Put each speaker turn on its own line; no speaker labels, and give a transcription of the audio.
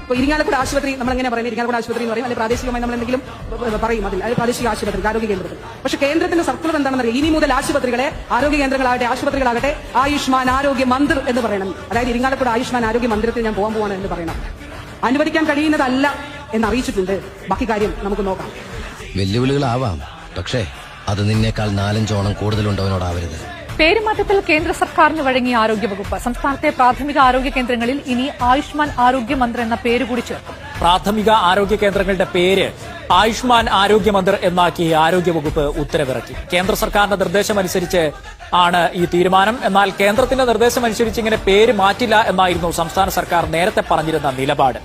ഇപ്പോൾ ഇരിങ്ങാലക്കുട ആശുപത്രി നമ്മൾ എങ്ങനെ പറയുന്നത്, ഇരിങ്ങാലക്കുട ആശുപത്രി എന്ന് പറയും, അല്ലെങ്കിൽ പ്രാദേശികമായി നമ്മൾ എന്തെങ്കിലും പറയും അതിൽ, അത് പ്രാദേശിക ആശുപത്രി, ആരോഗ്യ കേന്ദ്രത്തിൽ. പക്ഷേ കേന്ദ്രത്തിന്റെ സർക്കുലർ എന്താണെന്ന് അറിയാം, ഇനി മുതൽ ആശുപത്രികളെ, ആരോഗ്യ കേന്ദ്രങ്ങളാകട്ടെ ആശുപത്രികളാകട്ടെ, ആയുഷ്മാൻ ആരോഗ്യ മന്ദിർ എന്ന് പറയണം. അതായത് ഇരിങ്ങാലക്കുട ആയുഷ്മാൻ ആരോഗ്യ മന്ദിരത്തിൽ ഞാൻ പോകാൻ എന്ന് പറയണം. അനുവദിക്കാൻ കഴിയുന്നതല്ല എന്ന് അറിയിച്ചിട്ടുണ്ട്. ബാക്കി കാര്യം നമുക്ക് നോക്കാം.
വെല്ലുവിളികളാവാം, പക്ഷേ അത് നിന്നേക്കാൾ 4-5 ഓണം കൂടുതലുണ്ടവനോടാവരുത്.
പേരുമാറ്റത്തിൽ കേന്ദ്ര സർക്കാരിന് വഴങ്ങിയ ആരോഗ്യവകുപ്പ് സംസ്ഥാനത്തെ പ്രാഥമിക ആരോഗ്യ കേന്ദ്രങ്ങളിൽ ഇനി ആയുഷ്മാൻ ആരോഗ്യ മന്ദിർ എന്ന പേര് കൂടി ചേർക്കും.
പ്രാഥമിക ആരോഗ്യ കേന്ദ്രങ്ങളുടെ പേര് ആയുഷ്മാൻ ആരോഗ്യ മന്ദിർ എന്നാക്കി ആരോഗ്യവകുപ്പ് ഉത്തരവിറക്കി. കേന്ദ്ര സർക്കാരിന്റെ നിർദ്ദേശമനുസരിച്ച് ആണ് ഈ തീരുമാനം. എന്നാൽ കേന്ദ്രത്തിന്റെ നിർദ്ദേശമനുസരിച്ച് ഇങ്ങനെ പേര് മാറ്റില്ല എന്നായിരുന്നു സംസ്ഥാന സർക്കാർ നേരത്തെ പറഞ്ഞിരുന്ന നിലപാട്.